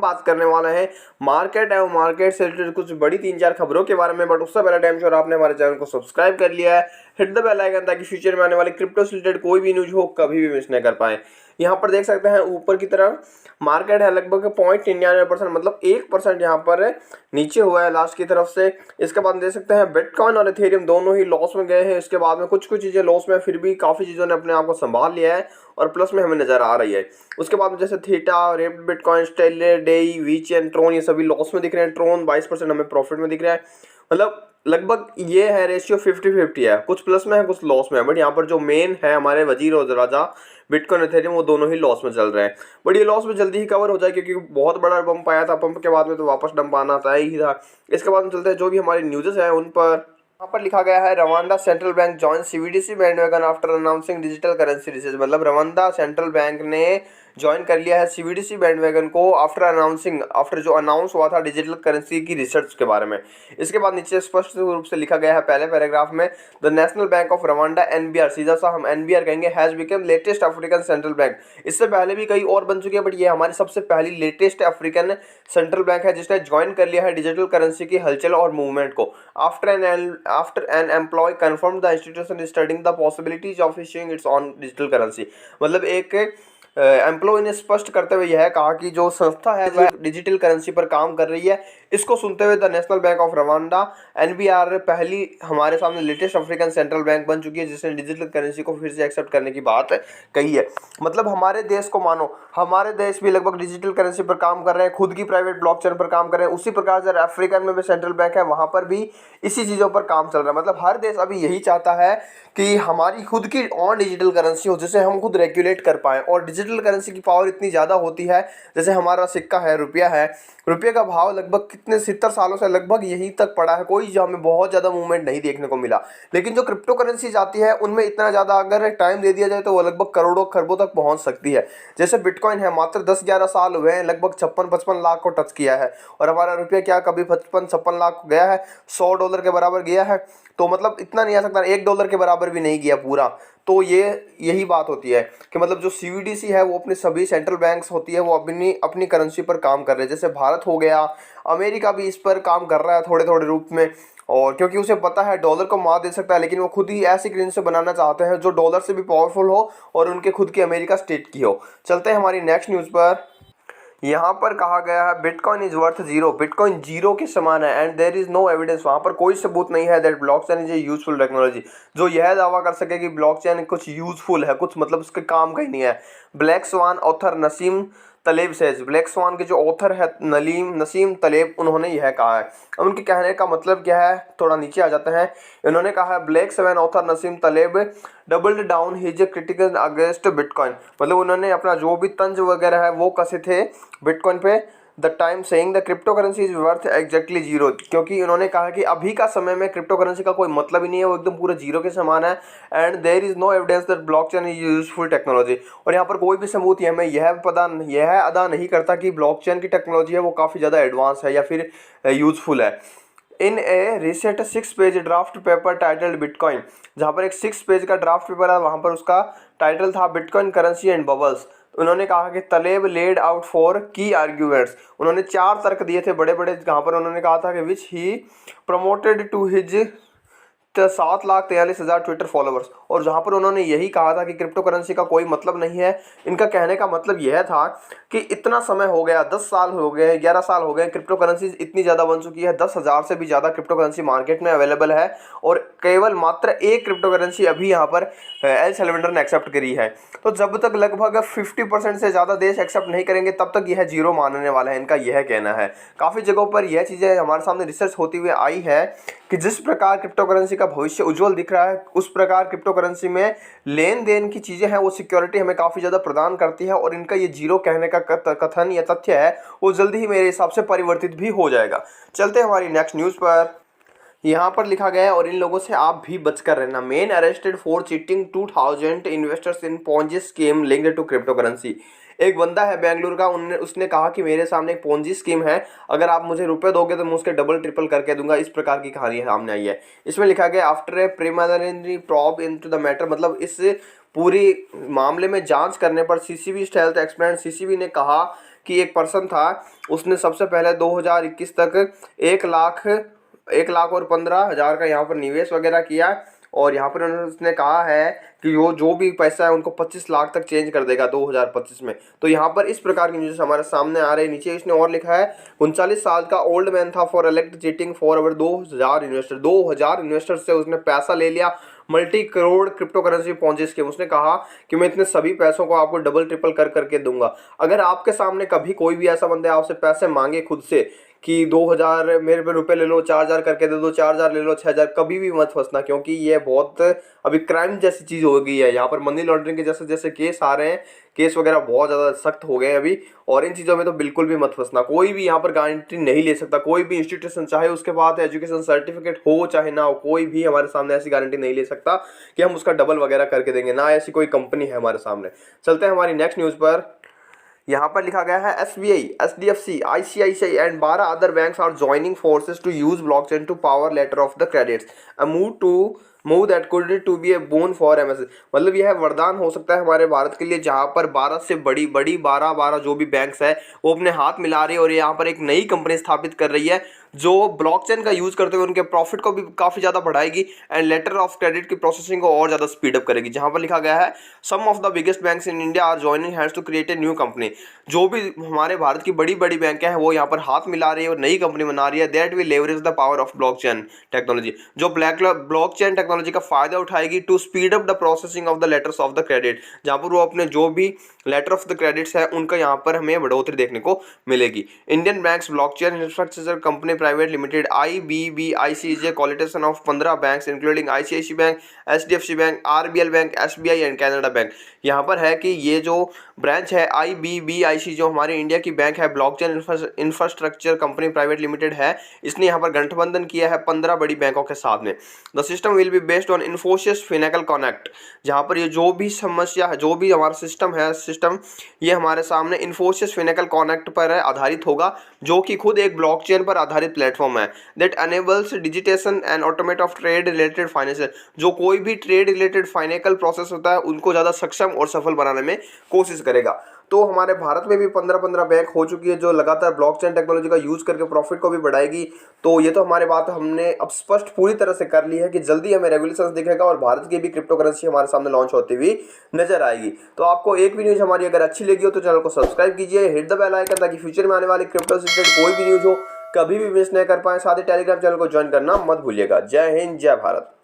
बात करने वाले हैं मार्केट एवं मार्केट से रिलेटेड कुछ बड़ी 3-4 खबरों के बारे में। बट उससे पहले टाइम श्योर आपने हमारे चैनल को सब्सक्राइब कर लिया है, हिट द बेल आइकन, ताकि फ्यूचर में आने वाले क्रिप्टो से रिलेटेड कोई भी न्यूज हो कभी भी मिस नहीं कर पाए। यहाँ पर देख सकते हैं ऊपर की तरफ मार्केट है लगभग 0.99%, मतलब 1% यहाँ पर नीचे हुआ है लास्ट की तरफ से। इसके बाद देख सकते हैं बिटकॉइन और इथेरियम दोनों ही लॉस में गए हैं। इसके बाद में कुछ चीज़ें लॉस में, फिर भी काफ़ी चीज़ों ने अपने आप को संभाल लिया है और प्लस में हमें नजर आ रही है। उसके बाद में जैसे थीटा, रेप्ट, बिटकॉइन, स्टेलर, डेई, वीचेन, ट्रोन, ये सभी लॉस में दिख रहे हैं। ट्रोन 22% हमें प्रॉफिट में दिख रहा है। मतलब लगभग ये है रेशियो 50-50 है, कुछ प्लस में है कुछ लॉस में है। बट यहाँ पर जो मेन है हमारे वजीर और राजा बिटकॉइन इथेरियम, वो दोनों ही लॉस में चल रहे हैं। बट ये लॉस में जल्दी ही कवर हो जाए, क्योंकि बहुत बड़ा पंप आया था, पंप के बाद में तो वापस डंप आना तय ही था। इसके बाद में चलते हैं जो भी हमारी न्यूज़ेस हैं उन पर। यहाँ पर लिखा गया है Rwanda central bank join CBDC bandwagon after announcing digital currency research. मतलब रवांडा सेंट्रल बैंक ने ज्वाइन कर लिया है सीबीडीसी बैंडवैगन को आफ्टर जो अनाउंस हुआ था डिजिटल करेंसी की रिसर्च के बारे में। इसके बाद नीचे स्पष्ट रूप से लिखा गया है पहले पैराग्राफ में, the national bank of Rwanda NBR, सीधा सा हम एनबीआर कहेंगे, has become latest African central bank. इससे पहले भी कई और बन चुके हैं, बट ये हमारी सबसे पहली लेटेस्ट अफ्रीकन सेंट्रल बैंक है जिसने ज्वाइन कर लिया है डिजिटल करेंसी की हलचल और मूवमेंट को। After an employ confirm the institution studying the possibilities of issuing its on digital currency. मतलब एक एम्प्लॉय ने स्पष्ट करते हुए यह कहा कि जो संस्था है वह डिजिटल करेंसी पर काम कर रही है। इसको सुनते हुए the national bank of Rwanda NBR पहली हमारे सामने लेटेस्ट अफ्रीकन सेंट्रल बैंक बन चुकी है जिसने डिजिटल करेंसी को फिर से एक्सेप्ट करने की बात कही है। मतलब हमारे देश को मानो, हमारे देश भी लगभग डिजिटल करेंसी पर काम कर रहे हैं, खुद की प्राइवेट ब्लॉकचेन पर काम कर रहे हैं। उसी प्रकार से अफ्रीकन में भी सेंट्रल बैंक है, वहाँ पर भी इसी चीज़ों पर काम चल रहा है। मतलब हर देश अभी यही चाहता है कि हमारी खुद की ऑन डिजिटल करेंसी हो जिसे हम खुद रेगुलेट कर पाएँ। और डिजिटल करेंसी की पावर इतनी ज़्यादा होती है, जैसे हमारा सिक्का है, रुपया है, रुपये का भाव लगभग कितने 70 सालों से लगभग यहीं तक पड़ा है, कोई हमें बहुत ज़्यादा मूवमेंट नहीं देखने को मिला। लेकिन जो क्रिप्टो करेंसी जाती है उनमें इतना ज़्यादा अगर टाइम दे दिया जाए तो वो लगभग करोड़ों खरबों तक पहुंच सकती है। जैसे बिटकॉइन है, मात्र 10-11 साल हुए हैं, लगभग 56-55 लाख को टच किया है। और हमारा रुपया क्या कभी 55-56 लाख गया है, $100 के बराबर गया है। तो मतलब इतना नहीं आ सकता, $1 के बराबर भी नहीं गया पूरा। तो यही बात होती है कि मतलब जो सीबीडीसी है वो अपने सभी सेंट्रल बैंक्स होती है वो अपनी करेंसी पर काम कर रहे हैं। जैसे भारत हो गया, अमेरिका भी इस पर काम कर रहा है थोड़े थोड़े रूप में। और क्योंकि उसे पता है डॉलर को मात दे सकता है, लेकिन वो खुद ही ऐसी करेंसी बनाना चाहते हैं जो डॉलर से भी पावरफुल हो और उनके खुद की अमेरिका स्टेट की हो। चलते हैं हमारी नेक्स्ट न्यूज़ पर। यहाँ पर कहा गया है bitcoin is worth zero, bitcoin zero के समान है and there is no evidence, वहाँ पर कोई सबूत नहीं है that blockchain is a useful technology, जो यह दावा कर सके कि ब्लॉकचेन कुछ यूजफुल है, कुछ मतलब उसके काम का ही नहीं है। Black swan author Nassim Taleb says, black swan के जो ऑथर है नसीम तलेब, उन्होंने यह कहा है। अब उनके कहने का मतलब क्या है, थोड़ा नीचे आ जाते हैं। इन्होंने कहा है black swan author Nassim Taleb doubled down his critical against bitcoin. मतलब उन्होंने अपना जो भी तंज वगैरह है वो कसे थे बिटकॉइन पे, the time saying the crypto currency is worth exactly zero, क्योंकि उन्होंने कहा कि अभी का समय में क्रिप्टो करेंसी का कोई मतलब ही नहीं है, वो एकदम पूरा जीरो के समान है। And there is no evidence that blockchain is useful technology, और यहाँ पर कोई भी सबूत हमें यह अदा नहीं करता कि ब्लॉकचेन की टेक्नोलॉजी है वो काफ़ी ज़्यादा एडवांस है या फिर यूजफुल है। इन ए रिसेंट 6-पेज ड्राफ्ट पेपर टाइटल्ड बिटकॉइन, जहाँ पर एक 6 पेज का ड्राफ्ट पेपर है, वहाँ पर उसका टाइटल था बिटकॉइन करेंसी एंड बबल्स। उन्होंने कहा कि तलेब लेड आउट फॉर की आर्ग्यूमेंट्स, उन्होंने 4 तर्क दिए थे बड़े बड़े, जहाँ पर उन्होंने कहा था कि which he promoted to his 7,43,000 Twitter followers, और जहाँ पर उन्होंने यही कहा था कि क्रिप्टो करेंसी का कोई मतलब नहीं है। इनका कहने का मतलब यह था कि इतना समय हो गया, 10 साल हो गए, 11 साल हो गए, क्रिप्टो करेंसी इतनी ज़्यादा बन चुकी है, 10,000 से भी ज़्यादा क्रिप्टो करेंसी मार्केट में अवेलेबल है, और केवल मात्र एक क्रिप्टो करेंसी अभी यहाँ पर एल सेल्वेंडर ने एक्सेप्ट करी है। तो जब तक लगभग 50% से ज़्यादा देश एक्सेप्ट नहीं करेंगे तब तक यह जीरो मानने वाला है, इनका यह कहना है। काफ़ी जगहों पर यह चीज़ें हमारे सामने रिसर्च होती हुई आई है कि जिस प्रकार क्रिप्टो करेंसी का भविष्य उज्जवल दिख रहा है, उस प्रकार क्रिप्टो करेंसी में लेन देन की चीज़ें हैं वो सिक्योरिटी हमें काफ़ी ज़्यादा प्रदान करती है, और इनका ये जीरो कहने का कथन या तथ्य है वो जल्दी ही मेरे हिसाब से परिवर्तित भी हो जाएगा। चलते हैं हमारी नेक्स्ट न्यूज़ पर। यहाँ पर लिखा गया है और इन लोगों से आप भी बचकर रहना, men arrested for cheating 2000 investors in Ponzi scheme linked to crypto currency. एक बंदा है बेंगलुरु का, उसने कहा कि मेरे सामने एक पोंजी स्कीम है, अगर आप मुझे रुपए दोगे तो मैं उसके डबल ट्रिपल करके दूंगा। इस प्रकार की कहानी सामने आई है। इसमें लिखा गया after a preliminary probe into the matter, मतलब इस पूरी मामले में जांच करने पर सीसीबी स्टेल्थ एक्सपर्ट सीसीबी ने कहा कि एक पर्सन था, उसने सबसे पहले 2021 तक 1,15,000 का यहाँ पर निवेश वगैरह किया और यहाँ पर उसने कहा है कि वो जो भी पैसा है उनको 25 लाख तक चेंज कर देगा 2025 में। तो यहाँ पर इस प्रकार की न्यूज़ हमारे सामने आ रही है। नीचे इसने और लिखा है 39 साल का ओल्ड मैन था for elect cheating for our 2000 investor से उसने पैसा ले लिया, मल्टी करोड़ क्रिप्टो करेंसी पहुंचे स्कीम। उसने कहा कि मैं इतने सभी पैसों को आपको डबल ट्रिपल कर करके दूंगा। अगर आपके सामने कभी कोई भी ऐसा बंदा आपसे पैसे मांगे खुद से कि 2000 मेरे पे रुपए ले लो, 4000 करके दे दो, 4000 ले लो, 6000, कभी भी मत फंसना, क्योंकि ये बहुत अभी क्राइम जैसी चीज़ हो गई है। यहाँ पर मनी लॉन्ड्रिंग के जैसे जैसे केस आ रहे हैं, केस वगैरह बहुत ज़्यादा सख्त हो गए हैं अभी, और इन चीज़ों में तो बिल्कुल भी मत फंसना। कोई भी यहाँ पर गारंटी नहीं ले सकता, कोई भी इंस्टीट्यूशन, चाहे उसके पास एजुकेशन सर्टिफिकेट हो चाहे ना हो, कोई भी हमारे सामने ऐसी गारंटी नहीं ले सकता कि हम उसका डबल वगैरह करके देंगे, ना ऐसी कोई कंपनी है हमारे सामने। चलते हैं हमारी नेक्स्ट न्यूज़ पर। यहाँ पर लिखा गया है SBI, HDFC, ICICI and 12 other banks are joining forces to use blockchain to power letter of the credits, a move that could to be a bone for MSME। मतलब यह वरदान हो सकता है हमारे भारत के लिए, जहाँ पर 12 से बड़ी 12 जो भी बैंक्स है वो अपने हाथ मिला रही है और यहाँ पर एक नई कंपनी स्थापित कर रही है जो ब्लॉकचेन का यूज करते हुए उनके प्रॉफिट को भी काफ़ी ज़्यादा बढ़ाएगी एंड लेटर ऑफ क्रेडिट की प्रोसेसिंग को और ज़्यादा स्पीडअप करेगी। जहाँ पर लिखा गया है some of the biggest banks in India are joining hands to create a new company. जो भी हमारे भारत की बड़ी बड़ी बैंकें हैं वो यहाँ पर हाथ मिला रही है और नई कंपनी बना रही है, that will leverage the power of blockchain technology, जो ब्लॉकचेन टेक्नोलॉजी का फायदा उठाएगी to speed up the processing of the letters of the credit. जहाँ पर वो अपने जो भी लेटर ऑफ द क्रेडिट्स है उनका यहाँ पर हमें बढ़ोतरी देखने को मिलेगी। Indian banks blockchain infrastructure company private limited IBBIC is a coalition of 15 banks including ICICI bank, HDFC bank, RBL bank, SBI and Canara bank. यहाँ पर है कि ये जो ब्रांच है IBBIC जो हमारे इंडिया की बैंक है, blockchain infrastructure company private limited है, इसने यहाँ पर गठबंधन किया है 15 बड़ी बैंकों के साथ में। The system will be based on Infosys Finacle connect. जहाँ पर ये जो भी समस्या है, जो भी हमारा सिस्टम ये हमारे सामने इन्फोसिस फिनेकल कनेक्ट पर आधारित होगा, जो कि खुद एक ब्लॉकचेन पर आधारित प्लेटफॉर्म है that enables digitation and automate of trade related financial. जो कोई भी ट्रेड रिलेटेड फाइनेंशियल प्रोसेस होता है उनको ज़्यादा सक्षम और सफल बनाने में कोशिश करेगा। तो हमारे भारत में भी 15 बैंक हो चुकी है जो लगातार ब्लॉकचेन टेक्नोलॉजी का यूज़ करके प्रॉफिट को भी बढ़ाएगी। तो ये तो हमारे बात हमने अब स्पष्ट पूरी तरह से कर ली है कि जल्दी हमें रेगुलेशंस दिखेगा और भारत की भी क्रिप्टो करेंसी हमारे सामने लॉन्च होती हुई नजर आएगी। तो आपको एक भी न्यूज़ हमारी अगर अच्छी लगी हो तो चैनल को सब्सक्राइब कीजिए, हिट द बेल आइकन, ताकि फ्यूचर में आने वाली क्रिप्टो से रिलेटेड कोई भी न्यूज़ हो कभी भी मिस नहीं कर पाए। साथ ही टेलीग्राम चैनल को ज्वाइन करना मत भूलिएगा। जय हिंद, जय भारत।